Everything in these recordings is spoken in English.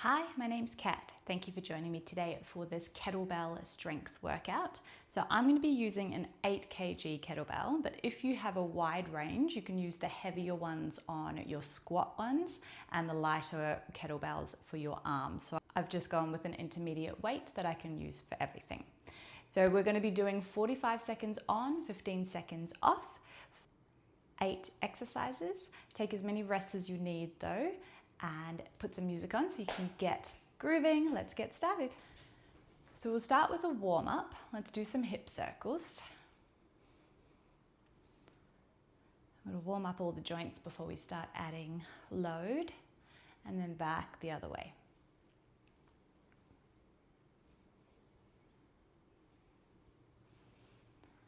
Hi, my name's Kat. Thank you for joining me today for this kettlebell strength workout. So I'm going to be using an 8 kg kettlebell, but if you have a wide range, you can use the heavier ones on your squat ones and the lighter kettlebells for your arms. So I've just gone with an intermediate weight that I can use for everything. So we're going to be doing 45 seconds on, 15 seconds off, 8 exercises. Take as many rests as you need though, and put some music on so you can get grooving. Let's get started. So we'll start with a warm up. Let's do some hip circles. I'm going to warm up all the joints before we start adding load, and then back the other way.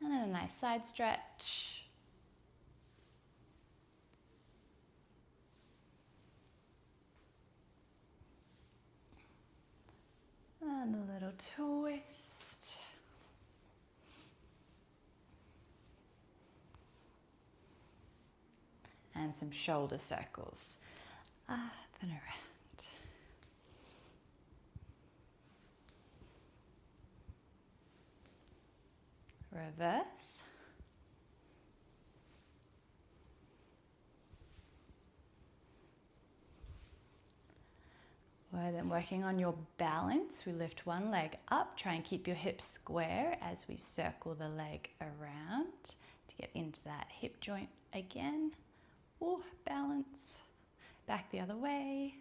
And then a nice side stretch. And a little twist. And some shoulder circles. Up and around. Reverse. We're then working on your balance. We lift one leg up, try and keep your hips square as we circle the leg around to get into that hip joint again. Oh, balance. Back the other way.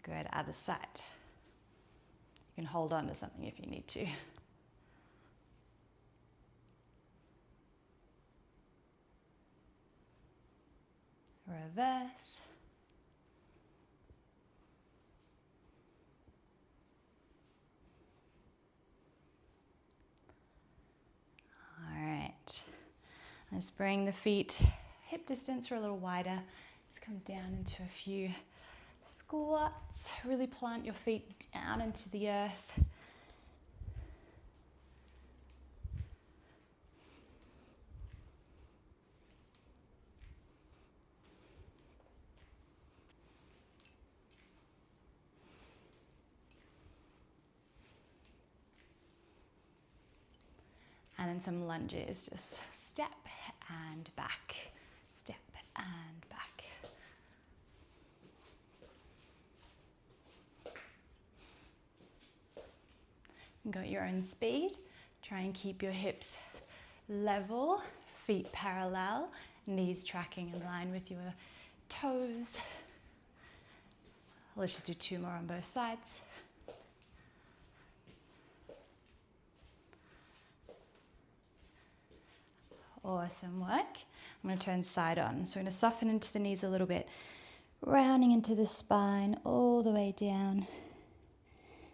Good, other side. You can hold on to something if you need to. Reverse. All right. Let's bring the feet hip distance or a little wider. Let's come down into a few squats. Really plant your feet down into the earth. And then some lunges, just step and back, step and back. You go at your own speed. Try and keep your hips level, feet parallel, knees tracking in line with your toes. Let's just do 2 more on both sides. Awesome work. I'm going to turn side on. So we're going to soften into the knees a little bit, rounding into the spine all the way down.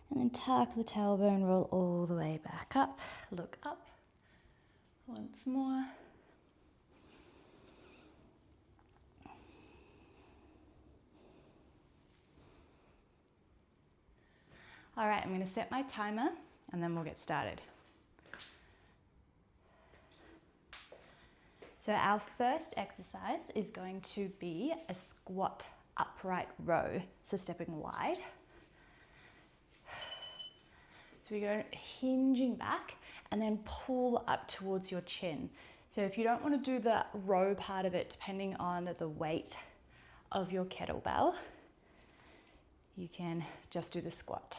And then tuck the tailbone, roll all the way back up. Look up. Once more. All right, I'm going to set my timer and then we'll get started. So our first exercise is going to be a squat upright row, so stepping wide. So we go hinging back and then pull up towards your chin. So if you don't want to do the row part of it, depending on the weight of your kettlebell, you can just do the squat.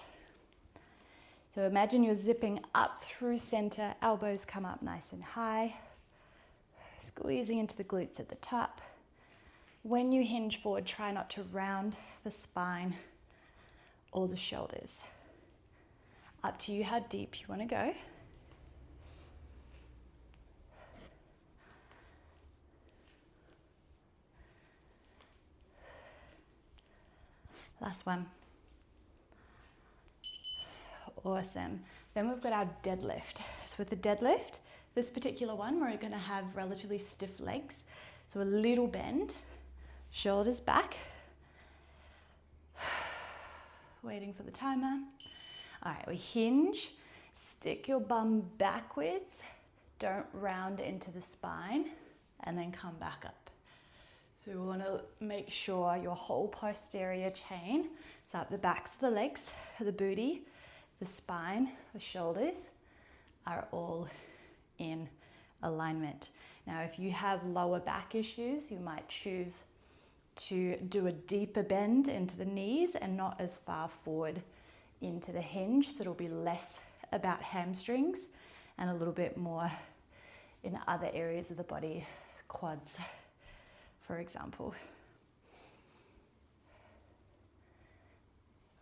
So imagine you're zipping up through center, elbows come up nice and high. Squeezing into the glutes at the top. When you hinge forward, try not to round the spine or the shoulders. Up to you how deep you want to go. Last one. Awesome. Then we've got our deadlift. So with the deadlift, this particular one, we're going to have relatively stiff legs. So a little bend, shoulders back. Waiting for the timer. All right, we hinge, stick your bum backwards. Don't round into the spine and then come back up. So we want to make sure your whole posterior chain, so up the backs of the legs, the booty, the spine, the shoulders, are all in alignment. Now, if you have lower back issues, you might choose to do a deeper bend into the knees and not as far forward into the hinge, so it'll be less about hamstrings and a little bit more in other areas of the body, quads, for example.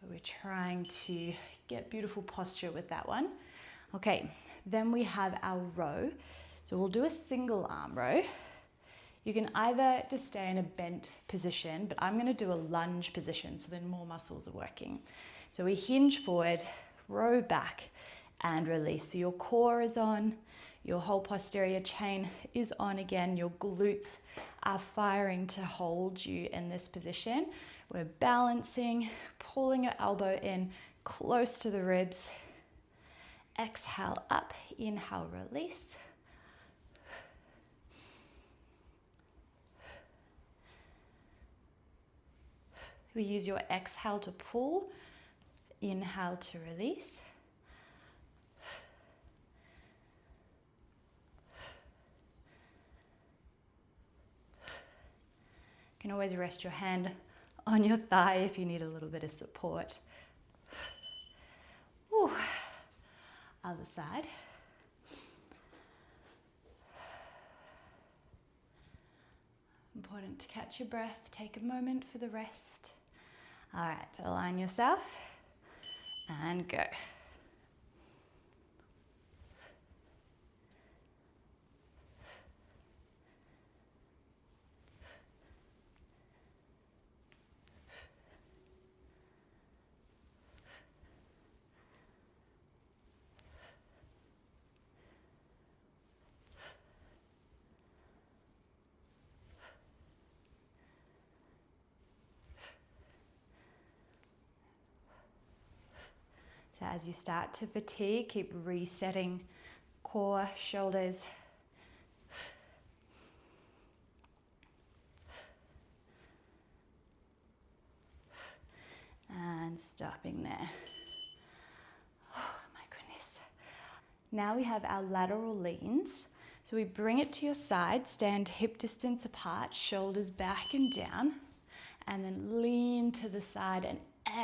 We're trying to get beautiful posture with that one. Okay, then we have our row. So we'll do a single arm row. You can either just stay in a bent position, but I'm gonna do a lunge position, so then more muscles are working. So we hinge forward, row back, and release. So your core is on, your whole posterior chain is on again, your glutes are firing to hold you in this position. We're balancing, pulling your elbow in close to the ribs. Exhale up, inhale, release. We use your exhale to pull, inhale to release. You can always rest your hand on your thigh if you need a little bit of support. Whew. Other side. Important to catch your breath, take a moment for the rest. All right, align yourself and go. So as you start to fatigue, keep resetting core, shoulders. And stopping there. Oh my goodness. Now we have our lateral leans. So we bring it to your side, stand hip distance apart, shoulders back and down, and then lean to the side and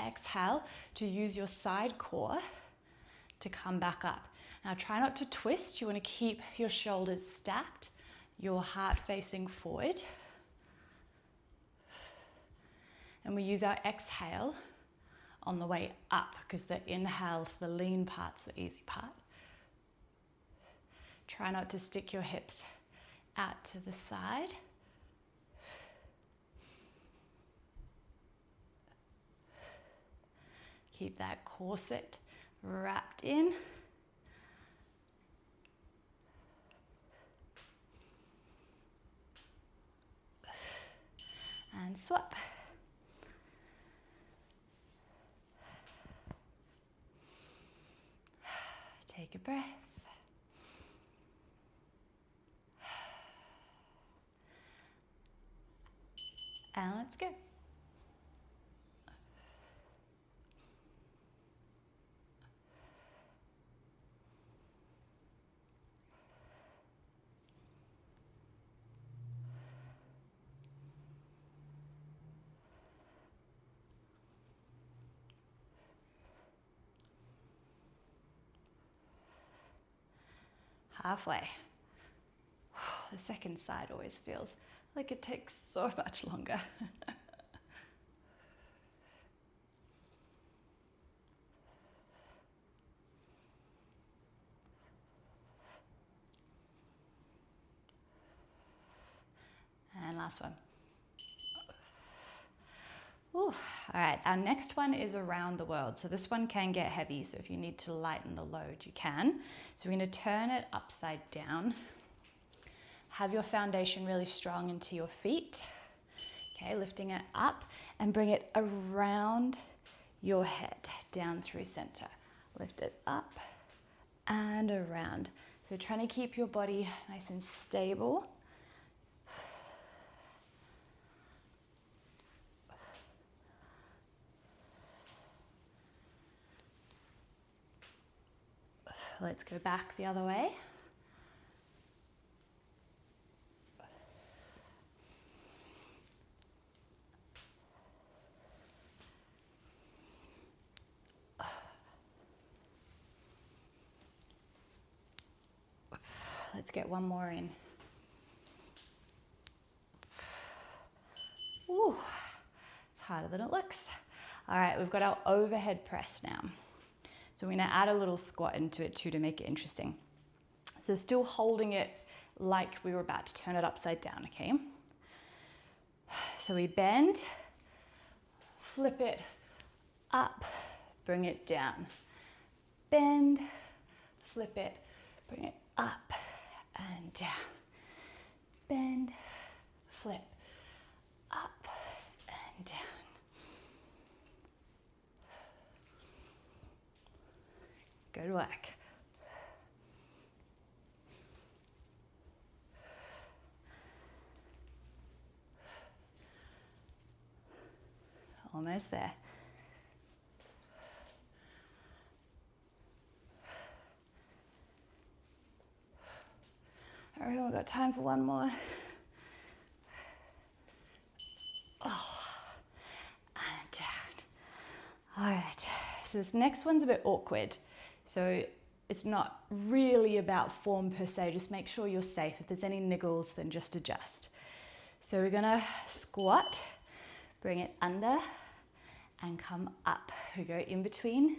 exhale to use your side core to come back up. Now try not to twist. You want to keep your shoulders stacked, your heart facing forward. And we use our exhale on the way up, because the inhale, the lean part's the easy part. Try not to stick your hips out to the side. Keep that corset wrapped in. And swap. Take a breath. And let's go. Halfway. The second side always feels like it takes so much longer. And last one. Ooh. All right, our next one is around the world. So this one can get heavy, so if you need to lighten the load, you can. So we're going to turn it upside down. Have your foundation really strong into your feet. Okay, lifting it up and bring it around your head, down through center. Lift it up and around. So trying to keep your body nice and stable. Let's go back the other way. Let's get one more in. Ooh, it's harder than it looks. All right, we've got our overhead press now. So we're gonna add a little squat into it too to make it interesting. So still holding it like we were about to turn it upside down, okay? So we bend, flip it up, bring it down. Bend, flip it, bring it up and down. Bend, flip, up and down. Good work. Almost there. All right, we've got time for one more. Oh, and down. All right, so this next one's a bit awkward. So it's not really about form per se, just make sure you're safe. If there's any niggles, then just adjust. So we're gonna squat, bring it under and come up. We go in between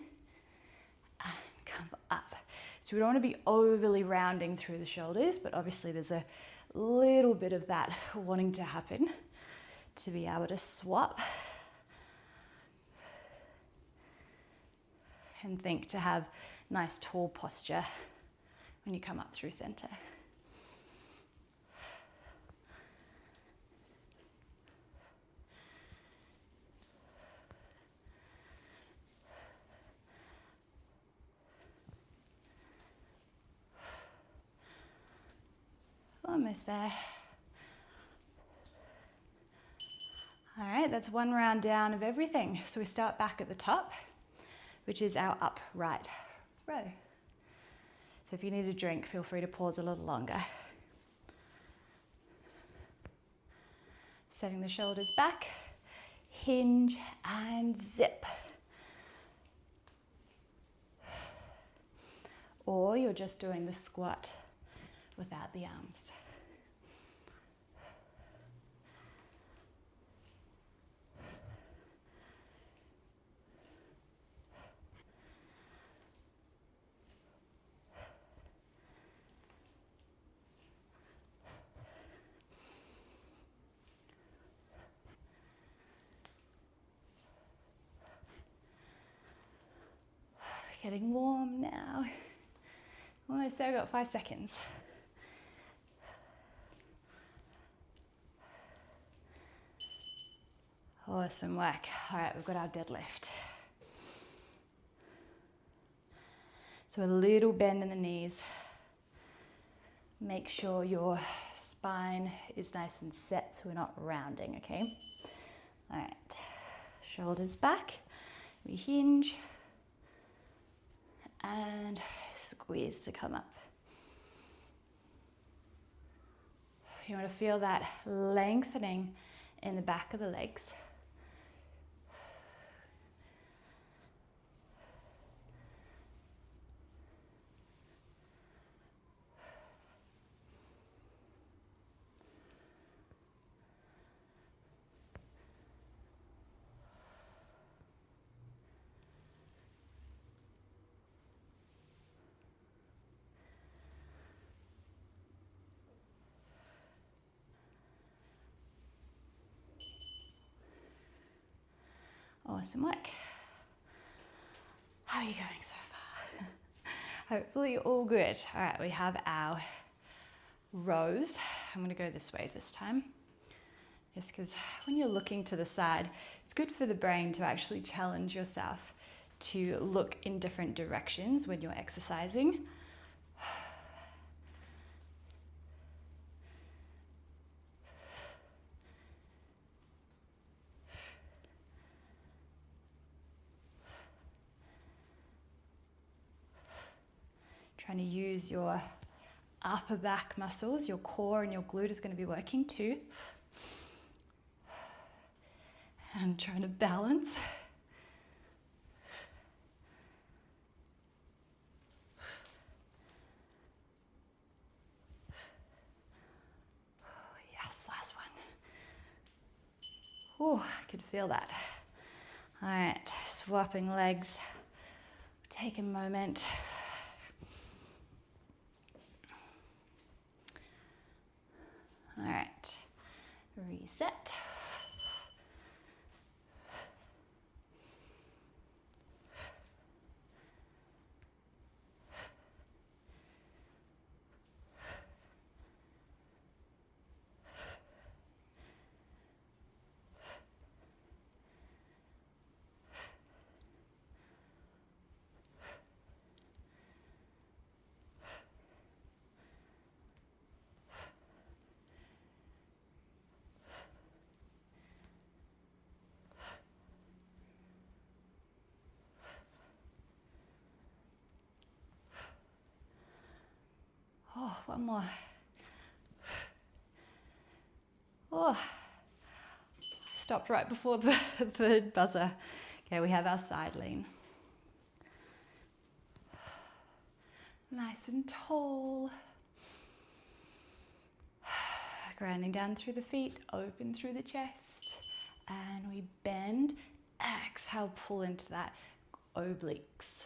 and come up. So we don't want to be overly rounding through the shoulders, but obviously there's a little bit of that wanting to happen to be able to swap. And think to have nice tall posture when you come up through center. Almost there. All right, that's one round down of everything. So we start back at the top, which is our upright row. So if you need a drink, feel free to pause a little longer. Setting the shoulders back, hinge and zip. Or you're just doing the squat without the arms. Getting warm now. Almost there, we've got 5 seconds. Awesome work. All right, we've got our deadlift. So a little bend in the knees. Make sure your spine is nice and set so we're not rounding, okay? All right, shoulders back. We hinge and squeeze to come up. You want to feel that lengthening in the back of the legs. Awesome work. How are you going so far? Hopefully all good. All right, we have our rows. I'm gonna go this way this time. Just because when you're looking to the side, it's good for the brain to actually challenge yourself to look in different directions when you're exercising. Trying to use your upper back muscles, your core and your glute is going to be working too. And trying to balance. Yes, last one. Oh, I could feel that. All right, swapping legs. Take a moment. All right, reset. Oh, one more. Oh, stopped right before the buzzer. Okay, we have our side lean. Nice and tall. Grounding down through the feet, open through the chest. And we bend, exhale, pull into that obliques.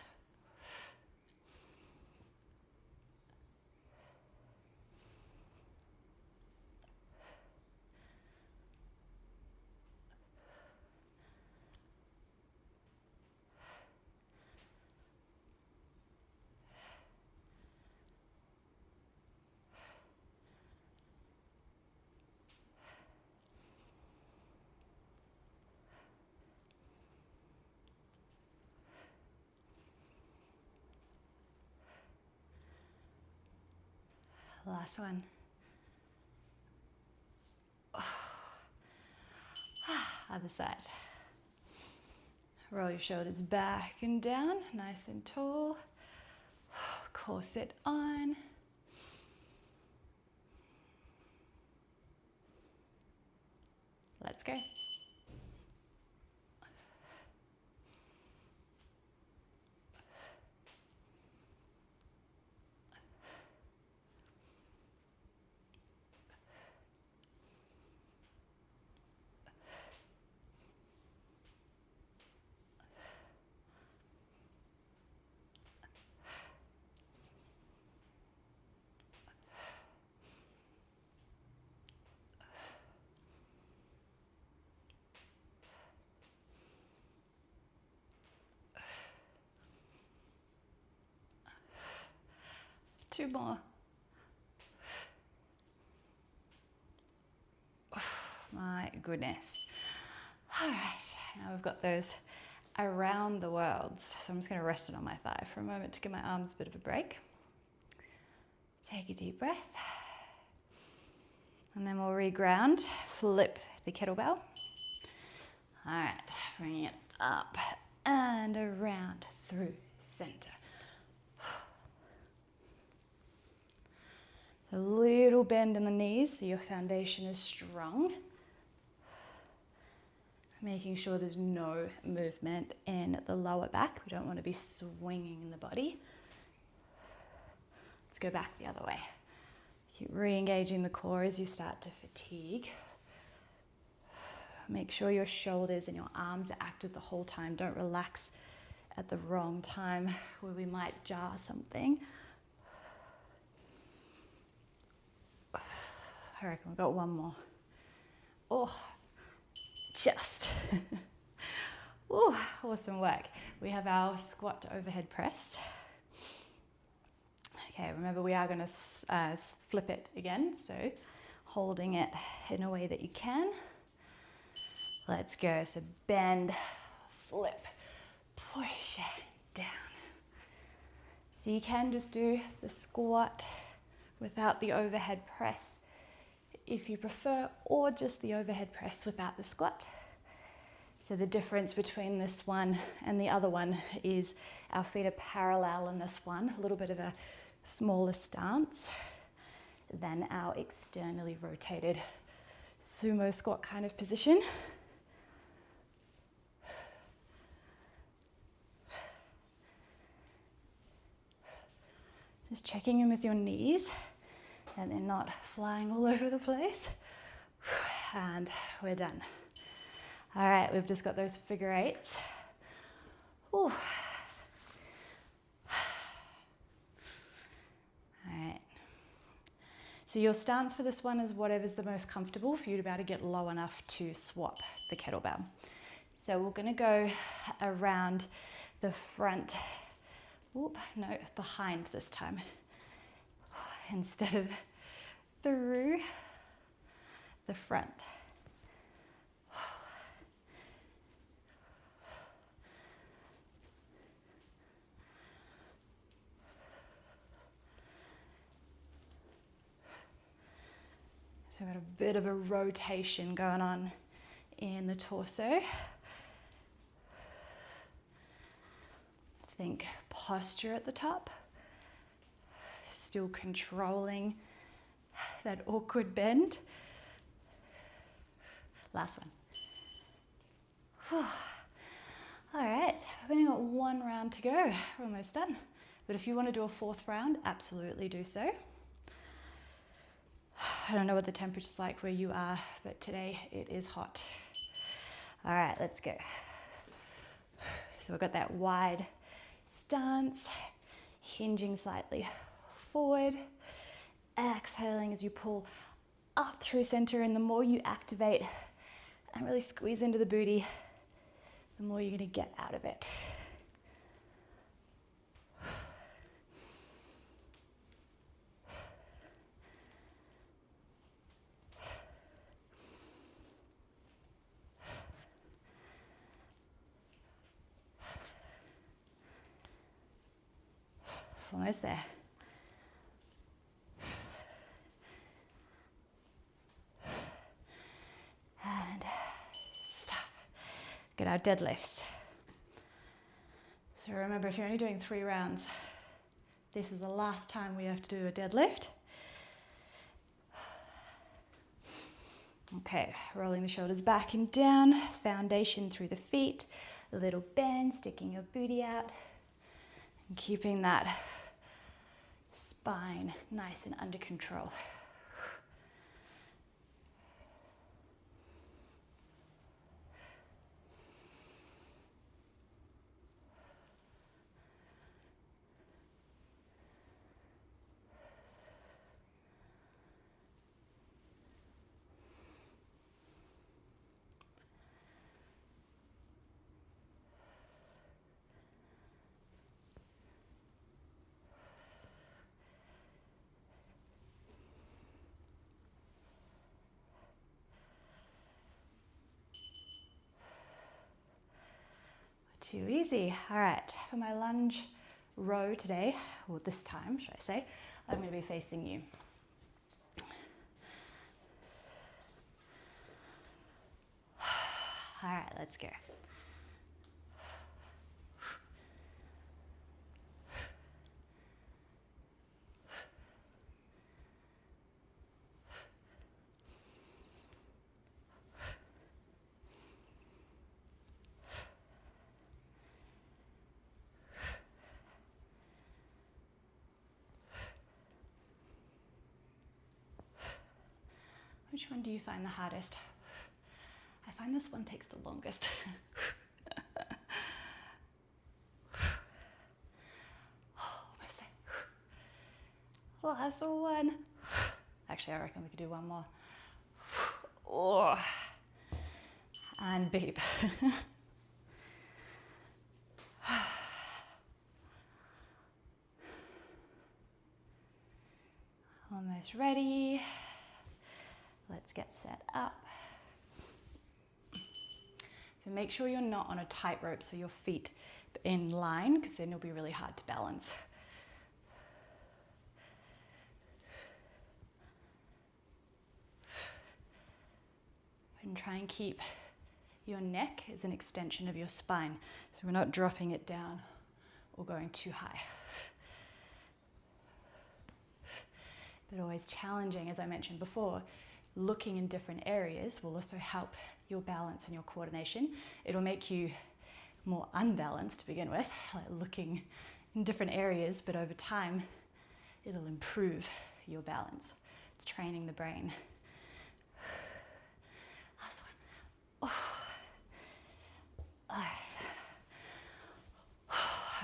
Last one. Other side. Roll your shoulders back and down, nice and tall. Corset on. Let's go. Two more. Oh, my goodness. All right, now we've got those around the worlds. So I'm just going to rest it on my thigh for a moment to give my arms a bit of a break. Take a deep breath. And then we'll reground, flip the kettlebell. All right, bring it up and around through center. A little bend in the knees so your foundation is strong. Making sure there's no movement in the lower back. We don't want to be swinging the body. Let's go back the other way. Keep re-engaging the core as you start to fatigue. Make sure your shoulders and your arms are active the whole time. Don't relax at the wrong time where we might jar something. I reckon we've got one more. Oh, just. Oh, awesome work. We have our squat to overhead press. Okay, remember we are going to flip it again, so holding it in a way that you can. Let's go. So bend, flip, push it down. So you can just do the squat without the overhead press if you prefer, or just the overhead press without the squat. It's So the difference between this one and the other one is our feet are parallel in this one, a little bit of a smaller stance than our externally rotated sumo squat kind of position. Just checking in with your knees and they're not flying all over the place. And we're done. All right, we've just got those figure eights. Ooh. All right. So your stance for this one is whatever's the most comfortable for you to be able to get low enough to swap the kettlebell. So we're gonna go around the front, behind this time, instead of through the front. So we've got a bit of a rotation going on in the torso. Think posture at the top. Still controlling that awkward bend. Last one. All right, we've only got one round to go. We're almost done. But if you want to do a fourth round, absolutely do so. I don't know what the temperature's like where you are, but today it is hot. All right, let's go. So we've got that wide stance, hinging slightly forward, exhaling as you pull up through center, and the more you activate and really squeeze into the booty, the more you're gonna get out of it. Almost there. And stop. Get our deadlifts. So remember, if you're only doing 3 rounds, this is the last time we have to do a deadlift. Okay, rolling the shoulders back and down, foundation through the feet, a little bend, sticking your booty out, and keeping that spine nice and under control. Too easy. All right, for my lunge row today, or this time, should I say, I'm going to be facing you. All right, let's go. Which one do you find the hardest? I find this one takes the longest. Almost there. Last one. Actually, I reckon we could do one more. Oh. And beep. Almost ready. Let's get set up. So make sure you're not on a tightrope so your feet in line, because then it'll be really hard to balance. And try and keep your neck is an extension of your spine. So we're not dropping it down or going too high. But always challenging, as I mentioned before, looking in different areas will also help your balance and your coordination. It'll make you more unbalanced to begin with, like looking in different areas, but over time, it'll improve your balance. It's training the brain. Last one. Oh.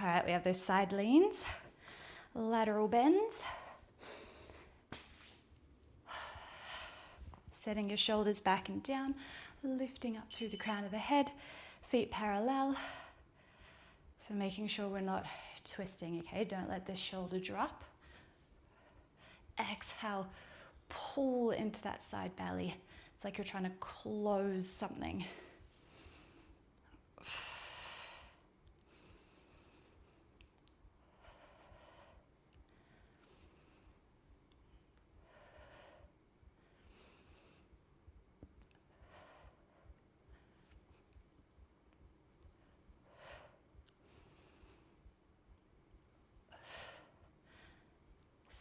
All right, we have those side leans, lateral bends. Setting your shoulders back and down, lifting up through the crown of the head, feet parallel. So making sure we're not twisting, okay? Don't let this shoulder drop. Exhale, pull into that side belly. It's like you're trying to close something.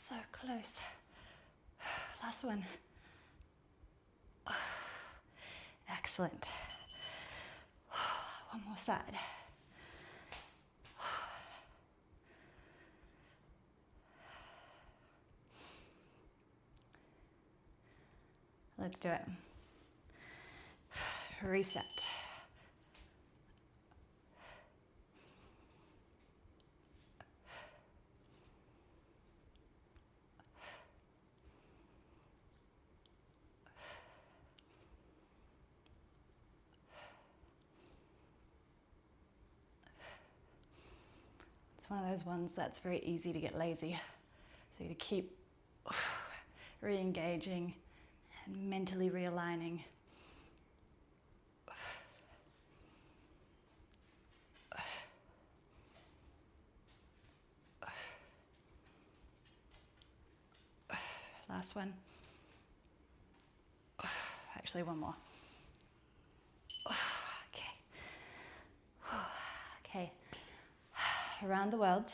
So close. Last one. Excellent. One more side. Let's do it. Reset. It's one of those ones that's very easy to get lazy. So you keep re-engaging and mentally realigning. Last one. Actually, one more. Okay. Around the world.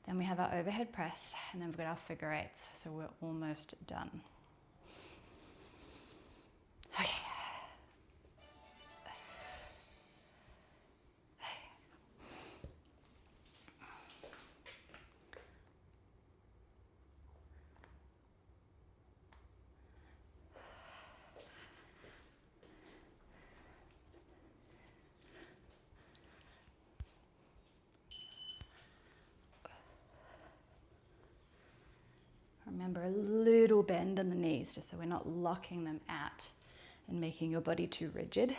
Then we have our overhead press, and then we've got our figure eights. So we're almost done. Okay. Remember, a little bend in the knees, just so we're not locking them out and making your body too rigid.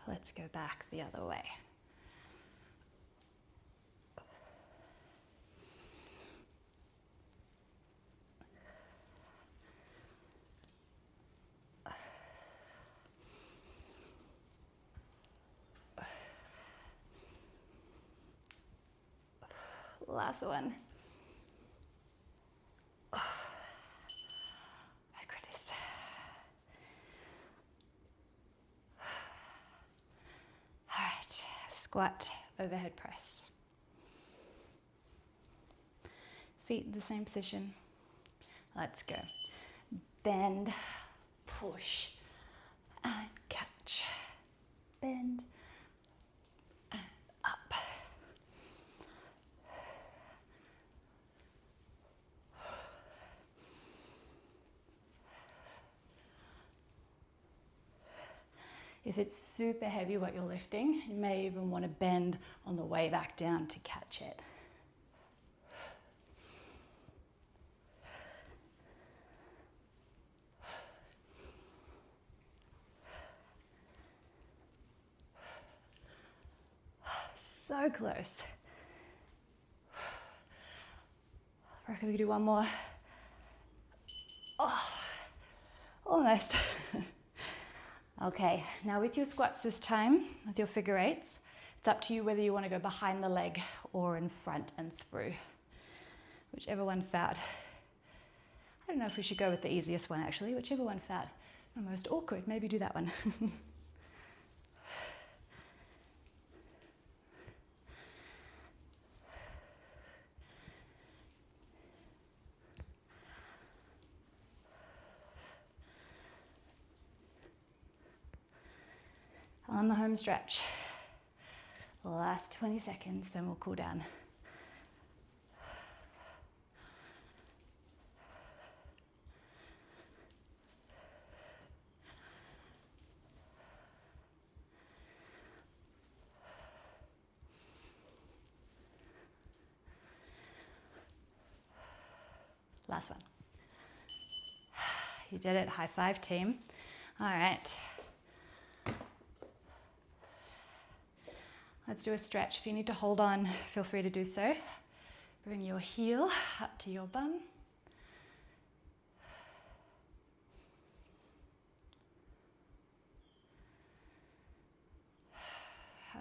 Let's go back the other way. Last one. Oh, my goodness. All right, squat, overhead press. Feet in the same position. Let's go. Bend, push, and catch. Bend, and up. If it's super heavy what you're lifting, you may even want to bend on the way back down to catch it. So close. I reckon we could do one more. Oh, almost. Okay, now with your squats this time, with your figure eights, It's up to you whether you want to go behind the leg or in front and through, whichever one felt. I don't know if we should go with the easiest one actually, whichever one felt the most awkward, maybe do that one. On the home stretch, last 20 seconds, then we'll cool down. Last one. You did it, high five team. All right. Let's do a stretch. If you need to hold on, feel free to do so. Bring your heel up to your bum.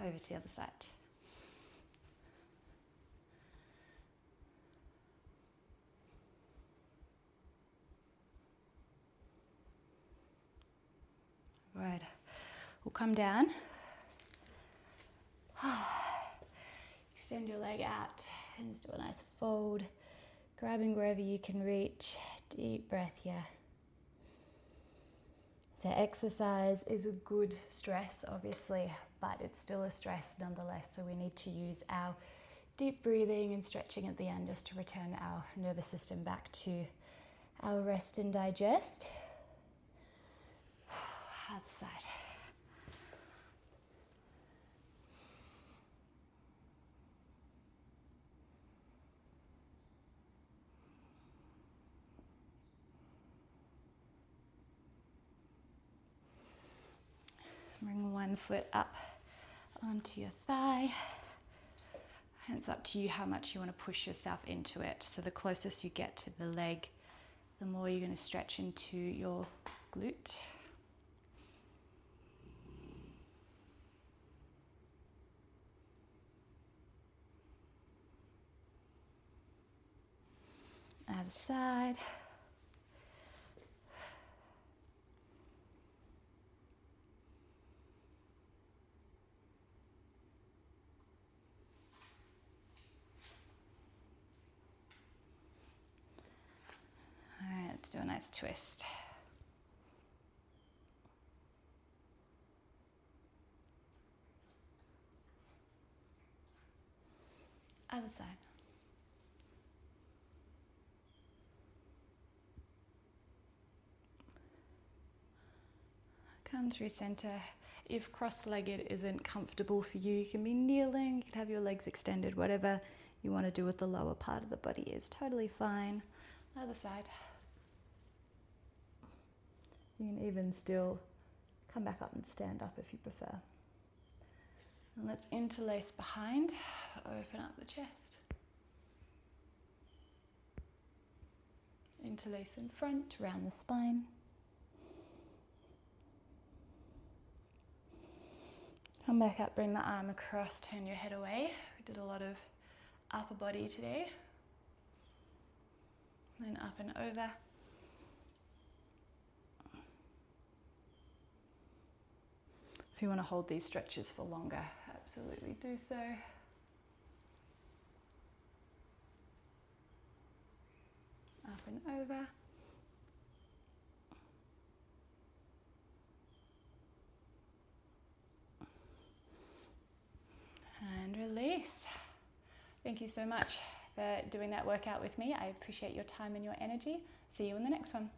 Over to the other side. Right, we'll come down. Extend your leg out and just do a nice fold, grabbing wherever you can reach. Deep breath here. So exercise is a good stress, obviously, but it's still a stress nonetheless. So we need to use our deep breathing and stretching at the end just to return our nervous system back to our rest and digest. Other side. Bring one foot up onto your thigh. And it's up to you how much you want to push yourself into it. So the closest you get to the leg, the more you're going to stretch into your glute. Other side. All right, let's do a nice twist. Other side. Come through center. If cross-legged isn't comfortable for you, you can be kneeling, you can have your legs extended, whatever you want to do with the lower part of the body is totally fine. Other side. You can even still come back up and stand up if you prefer. And let's interlace behind, open up the chest. Interlace in front, round the spine. Come back up, bring the arm across, turn your head away. We did a lot of upper body today. Then up and over. If you want to hold these stretches for longer, absolutely do so. Up and over. And release. Thank you so much for doing that workout with me. I appreciate your time and your energy. See you in the next one.